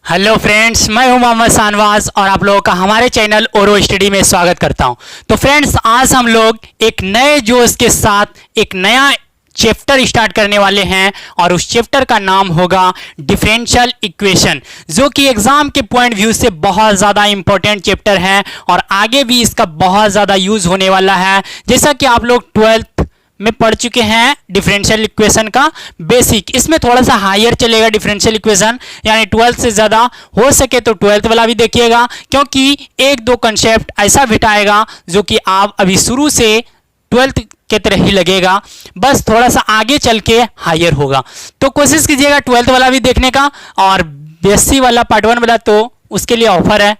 Hello friends, मैं हूं मोहम्मद शाहनवाज और आप लोगों का हमारे चैनल ओरो स्टडी में स्वागत करता हूं। तो फ्रेंड्स, आज हम लोग एक नए जोश के साथ एक नया चैप्टर स्टार्ट करने वाले हैं और उस चैप्टर का नाम होगा डिफरेंशियल इक्वेशन, जो कि एग्जाम के पॉइंट व्यू से बहुत ज़्यादा इंपॉर्टेंट चैप्टर है और आगे भी इसका बहुत ज़्यादा यूज़ होने वाला है। जैसा कि आप लोग 12th में पढ़ चुके हैं डिफरेंशियल इक्वेशन का बेसिक, इसमें थोड़ा सा हायर चलेगा डिफरेंशियल इक्वेशन, यानी 12th से ज़्यादा हो सके तो 12th वाला भी देखिएगा, क्योंकि एक दो कंसेप्ट ऐसा बिठाएगा जो कि आप अभी शुरू से 12th के तरह ही लगेगा, बस थोड़ा सा आगे चल के हायर होगा। तो कोशिश कीजिएगा 12th वाला भी देखने का, और बेसिक वाला पार्ट 1 वाला तो उसके लिए ऑफर है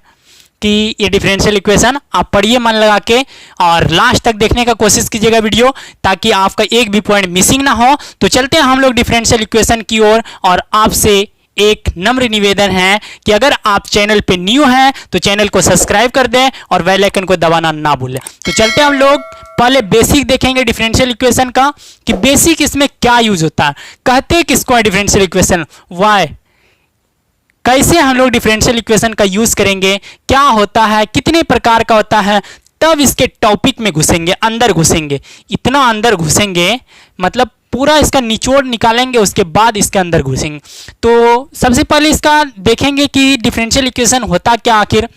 कि ये डिफरेंशियल इक्वेशन आप पढ़िए मन लगा के और लास्ट तक देखने का कोशिश कीजिएगा वीडियो, ताकि आपका एक भी पॉइंट मिसिंग ना हो। तो चलते हैं हम लोग डिफरेंशियल इक्वेशन की ओर, और आपसे एक नम्र निवेदन है कि अगर आप चैनल पे न्यू हैं तो चैनल को सब्सक्राइब कर दें और बेल आइकन को दबाना ना भूलें। तो चलते हैं हम लोग पहले बेसिक देखेंगे डिफरेंशियल इक्वेशन का, कि बेसिक इसमें क्या यूज होता है, कहते किसको है डिफरेंशियल इक्वेशन, वाई, कैसे हम लोग डिफरेंशियल इक्वेशन का यूज करेंगे, क्या होता है, कितने प्रकार का होता है, तब इसके टॉपिक में घुसेंगे, अंदर घुसेंगे, इतना अंदर घुसेंगे मतलब पूरा इसका निचोड़ निकालेंगे, उसके बाद इसके अंदर घुसेंगे। तो सबसे पहले इसका देखेंगे कि डिफरेंशियल इक्वेशन होता क्या आखिर।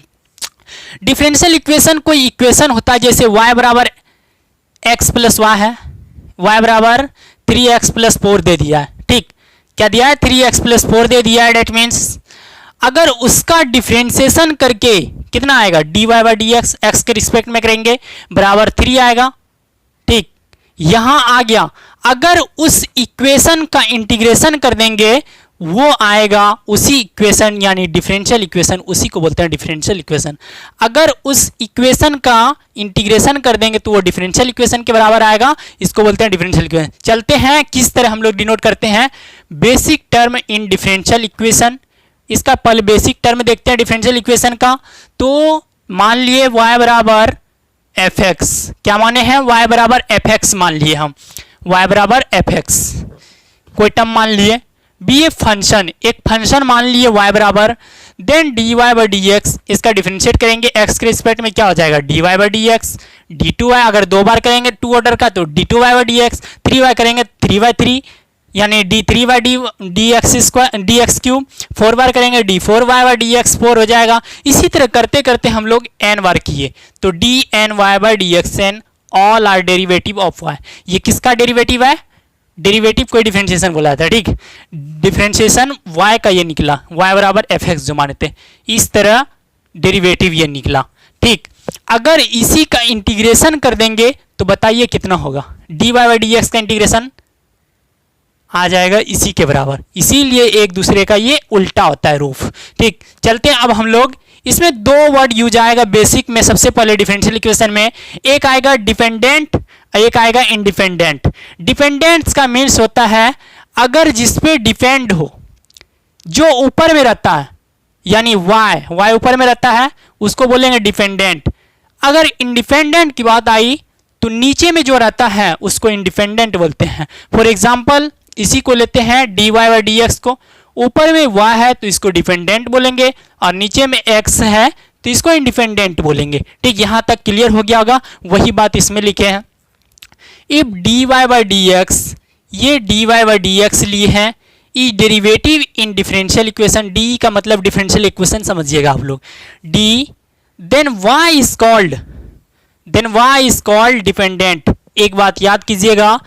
डिफरेंशियल इक्वेशन कोई इक्वेशन होता है, जैसे y बराबर एक्स प्लस वाई है, y बराबर 3x प्लस 4 दे दिया है, ठीक, क्या दिया है, 3x प्लस 4 दे दिया है। डेट मीन्स अगर उसका डिफरेंशिएशन करके कितना आएगा, dy by d x, x के रिस्पेक्ट में करेंगे बराबर 3 आएगा, ठीक, यहां आ गया। अगर उस इक्वेशन का इंटीग्रेशन कर देंगे वो आएगा उसी इक्वेशन, यानी डिफरेंशियल इक्वेशन, उसी को बोलते हैं डिफरेंशियल इक्वेशन। अगर उस इक्वेशन का इंटीग्रेशन कर देंगे तो वो डिफरेंशियल इक्वेशन के बराबर आएगा, इसको बोलते हैं डिफरेंशियल इक्वेशन। चलते हैं किस तरह हम लोग डिनोट करते हैं basic term in differential equation. इसका पहले बेसिक टर्म देखते हैं डिफरेंशियल इक्वेशन का। तो मान लिए y बराबर एफ एक्स, क्या माने हैं, y बराबर एफ एक्स मान लिए हम, y बराबर एफ एक्स कोई टर्म मान लिए, बी ए फंक्शन, एक फंक्शन मान लिए y बराबर, then dy by d x, इसका डिफरेंशिएट करेंगे x के रिस्पेक्ट में, क्या हो जाएगा dy by d x, d2y, अगर दो बार करेंगे 2 ऑर्डर का तो d2y by d x, 3y करेंगे 3/3 यानी d3 by d x square D x cube, 4 बार करेंगे d4y बाई डी एक्स 4 हो जाएगा। इसी तरह करते करते हम लोग n बार किए तो dny by d x n all are derivative of y। ये किसका डेरिवेटिव है, डेरिवेटिव कोई डिफरेंशिएशन बोला था, ठीक, डिफरेंशिएशन y का ये निकला, y बराबर एफ एक्स जो माने थे, इस तरह डेरिवेटिव ये निकला, ठीक। अगर इसी का इंटीग्रेशन कर देंगे तो बताइए कितना होगा, dy बाई डी एक्स का इंटीग्रेशन आ जाएगा इसी के बराबर, इसीलिए एक दूसरे का ये उल्टा होता है रूफ, ठीक। चलते हैं अब हम लोग, इसमें दो वर्ड यूज आएगा बेसिक में। सबसे पहले डिफरेंशियल इक्वेशन में एक आएगा डिपेंडेंट, एक आएगा इंडिपेंडेंट। डिपेंडेंट का मीन्स होता है अगर जिस पे डिपेंड हो, जो ऊपर में रहता है, यानी y ऊपर में रहता है, उसको बोलेंगे डिपेंडेंट। अगर इंडिपेंडेंट की बात आई तो नीचे में जो रहता है उसको इंडिपेंडेंट बोलते हैं। फॉर एग्जाम्पल इसी को लेते हैं dy बाई डी एक्स को, ऊपर में y है तो इसको डिपेंडेंट बोलेंगे और नीचे में x है तो इसको इंडिपेंडेंट बोलेंगे, ठीक। यहां तक क्लियर हो गया होगा, वही बात इसमें लिखे हैं। If dy by d x, ये dy बाई डी एक्स लिए हैं, ई derivative in differential equation, d का मतलब डिफरेंशियल इक्वेशन समझिएगा आप लोग, d, then y is called dependent. एक बात याद कीजिएगा,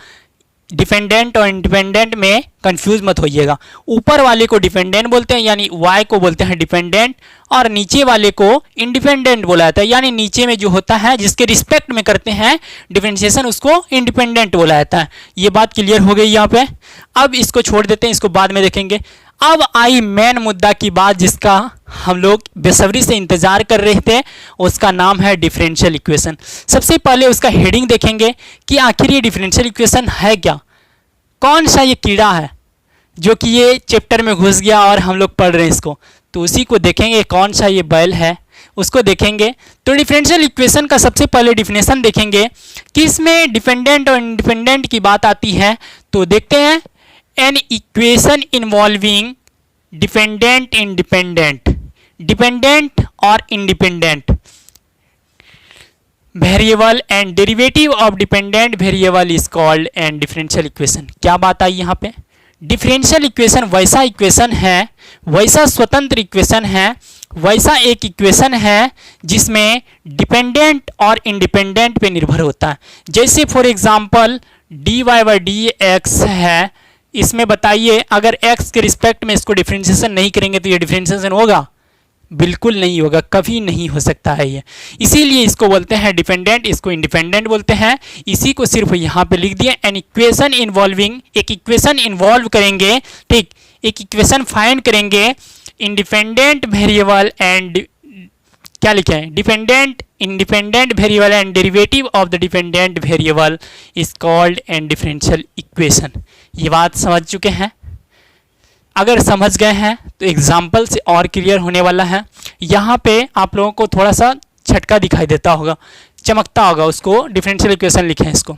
डिपेंडेंट और इंडिपेंडेंट में कंफ्यूज मत होइएगा। ऊपर वाले को डिपेंडेंट बोलते हैं यानी y को बोलते हैं डिपेंडेंट, और नीचे वाले को इंडिपेंडेंट बोला जाता है, यानी नीचे में जो होता है जिसके रिस्पेक्ट में करते हैं डिफरेंशिएशन उसको इंडिपेंडेंट बोला जाता है। ये बात क्लियर हो गई यहाँ पे। अब इसको छोड़ देते हैं, इसको बाद में देखेंगे। अब आई मेन मुद्दा की बात, जिसका हम लोग बेसब्री से इंतजार कर रहे थे, उसका नाम है डिफरेंशियल इक्वेशन। सबसे पहले उसका हेडिंग देखेंगे कि आखिर ये डिफरेंशियल इक्वेशन है क्या, कौन सा ये कीड़ा है जो कि ये चैप्टर में घुस गया और हम लोग पढ़ रहे हैं इसको, तो उसी को देखेंगे। कौन सा ये बैल है उसको देखेंगे। तो डिफरेंशियल इक्वेशन का सबसे पहले डिफिनेशन देखेंगे कि इसमें डिपेंडेंट और इंडिपेंडेंट की बात आती है। तो देखते हैं, an equation involving dependent independent, dependent और independent variable and derivative of dependent variable is called and differential equation. क्या बात आई यहाँ पे? डिफरेंशियल इक्वेशन वैसा इक्वेशन है, वैसा स्वतंत्र इक्वेशन है, वैसा एक इक्वेशन है जिसमें डिपेंडेंट और इंडिपेंडेंट पे निर्भर होता है। जैसे for example dy by d x है, इसमें बताइए अगर x के रिस्पेक्ट में इसको डिफरेंशिएशन नहीं करेंगे तो ये डिफरेंशिएशन होगा? बिल्कुल नहीं होगा, कभी नहीं हो सकता है ये। इसीलिए इसको बोलते हैं डिपेंडेंट, इसको इंडिपेंडेंट बोलते हैं। इसी को सिर्फ यहाँ पे लिख दिए। एन इक्वेशन इन्वॉल्विंग, एक इक्वेशन इन्वॉल्व करेंगे, ठीक, एक इक्वेशन फाइंड करेंगे इंडिपेंडेंट वेरिएबल एंड क्या लिखे हैं, dependent independent variable and derivative of the dependent variable is called and differential equation. ये बात समझ चुके हैं? अगर समझ गए हैं तो एग्जाम्पल से और क्लियर होने वाला है। यहाँ पे आप लोगों को थोड़ा सा झटका दिखाई देता होगा, चमकता होगा, उसको डिफरेंशियल इक्वेशन लिखें इसको।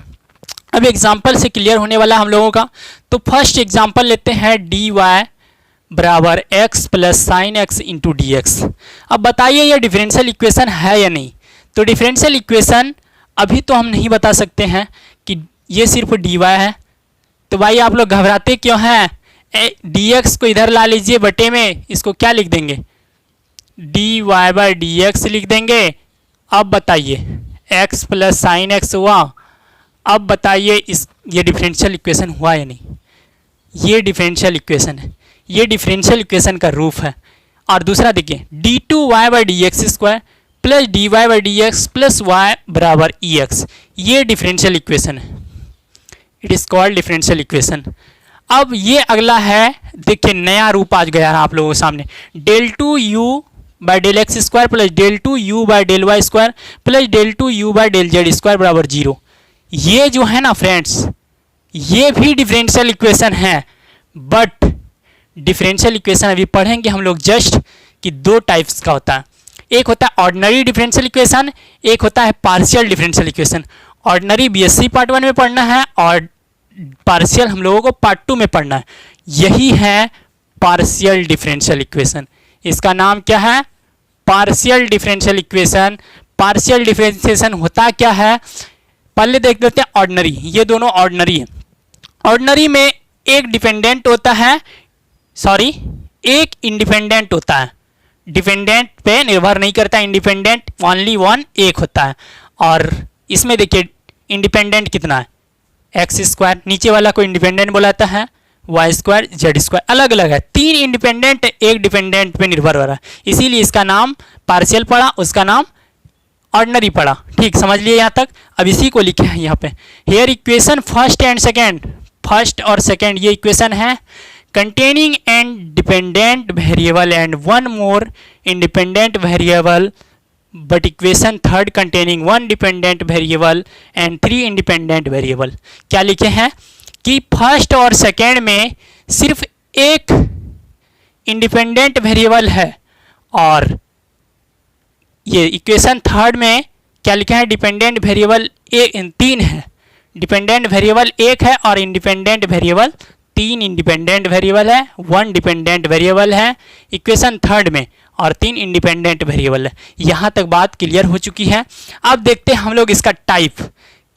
अब एग्जाम्पल से क्लियर होने वाला हम लोगों का। तो फर्स्ट एग्जाम्पल लेते हैं dy बराबर x plus sine x into D x. अब बताइए ये डिफरेंशियल इक्वेशन है या नहीं? तो डिफरेंशियल इक्वेशन अभी तो हम नहीं बता सकते हैं कि ये सिर्फ dy है। तो भाई आप लोग घबराते क्यों हैं? dx को इधर ला लीजिए बटे में, इसको क्या लिख देंगे? dy बाई डी एक्स लिख देंगे। अब बताइए x प्लस साइन एक्स हुआ। अब बताइए ये डिफरेंशियल इक्वेशन हुआ या नहीं? ये डिफरेंशियल इक्वेशन है, ये डिफरेंशियल इक्वेशन का रूप है। और दूसरा देखिए d2y by d x square plus dy by d x plus y बराबर ex, ये डिफरेंशियल इक्वेशन है। It is called differential equation. अब ये अगला है, देखिए नया रूप आज गया है आप लोगों के सामने, del two u by del x square plus del two u by del y square plus del two u by del z square बराबर 0। ये जो है ना फ्रेंड्स, ये भी डिफरेंशियल इक्वेशन है। बट डिफरेंशियल इक्वेशन अभी पढ़ेंगे हम लोग जस्ट कि दो टाइप्स का होता है। एक होता है ऑर्डिनरी डिफरेंशियल इक्वेशन, एक होता है partial differential equation. Ordinary BSc part 1 में पढ़ना है और पार्शियल हम लोगों को पार्ट 2 में पढ़ना है। यही है पार्शियल डिफरेंशियल इक्वेशन। इसका नाम क्या है? Partial differential equation. Partial differentiation होता क्या है पहले देख लेते हैं। ऑर्डिनरी, ये दोनों ऑर्डिनरी है। ऑर्डिनरी में एक डिपेंडेंट होता है, सॉरी एक इंडिपेंडेंट होता है। डिपेंडेंट पे निर्भर नहीं करता, इंडिपेंडेंट ओनली वन एक होता है। और इसमें देखिए इंडिपेंडेंट कितना है? एक्स स्क्वायर, नीचे वाला को इंडिपेंडेंट बोलाता है, वाई स्क्वायर जेड स्क्वायर, अलग अलग है। 3 इंडिपेंडेंट एक डिपेंडेंट पे निर्भर हो रहा है, इसीलिए इसका नाम पार्शियल पड़ा, उसका नाम ऑर्डिनरी पड़ा। ठीक, समझ लिए यहाँ तक? अब इसी को लिखे हैं यहाँ पे। Here equation first and second, first और सेकेंड ये इक्वेशन है containing and dependent variable and one more independent variable, but equation third containing 1 dependent variable and 3 independent variable. क्या लिखे हैं कि फर्स्ट और सेकेंड में सिर्फ एक इंडिपेंडेंट वेरिएबल है, और ये इक्वेशन थर्ड में क्या लिखा है? डिपेंडेंट वेरिएबल 3 है। डिपेंडेंट वेरिएबल 1 है और इंडिपेंडेंट वेरिएबल 3 इंडिपेंडेंट वेरिएबल है, 1 डिपेंडेंट वेरिएबल है इक्वेशन थर्ड में, और 3 इंडिपेंडेंट वेरिएबल है। यहाँ तक बात क्लियर हो चुकी है। अब देखते हैं हम लोग इसका टाइप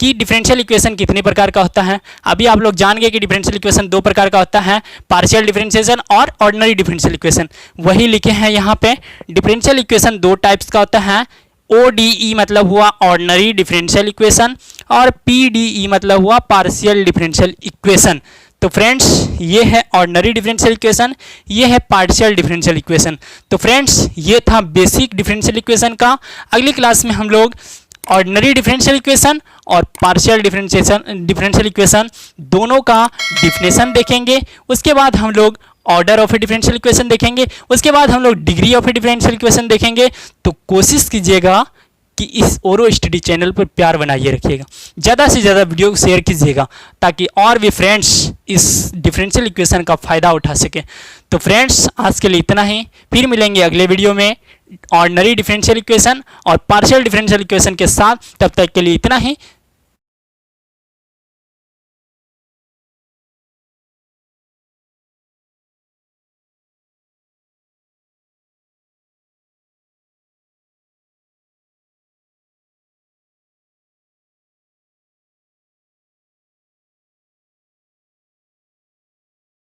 कि डिफरेंशियल इक्वेशन कितने प्रकार का होता है। अभी आप लोग जान गए कि डिफरेंशियल इक्वेशन 2 प्रकार का होता है, पार्शियल डिफरेंशिएशन और ऑर्डिनरी डिफरेंशियल इक्वेशन। वही लिखे हैं यहाँ पे। डिफरेंशियल इक्वेशन 2 टाइप्स का होता है। ODE मतलब हुआ ऑर्डिनरी डिफरेंशियल इक्वेशन, और PDE मतलब हुआ पार्शियल डिफरेंशियल इक्वेशन। तो फ्रेंड्स ये है ऑर्डिनरी डिफरेंशियल इक्वेशन, ये है पार्शियल डिफरेंशियल इक्वेशन। तो फ्रेंड्स ये था बेसिक डिफरेंशियल इक्वेशन का। अगली क्लास में हम लोग ऑर्डिनरी डिफरेंशियल इक्वेशन और पार्शियल डिफरेंशियल इक्वेशन दोनों का डिफिनेशन देखेंगे। उसके बाद हम लोग order of A differential equation देखेंगे। उसके बाद हम लोग degree of A differential equation देखेंगे। तो कोशिश कीजिएगा कि इस ओरो स्टडी चैनल पर प्यार बनाइए रखिएगा, ज़्यादा से ज़्यादा वीडियो को शेयर कीजिएगा ताकि और भी फ्रेंड्स इस डिफरेंशियल इक्वेशन का फ़ायदा उठा सके। तो फ्रेंड्स आज के लिए इतना ही, फिर मिलेंगे अगले वीडियो में ऑर्डिनरी डिफरेंशियल इक्वेशन और पार्शियल डिफरेंशियल इक्वेशन के साथ। तब तक के लिए इतना ही।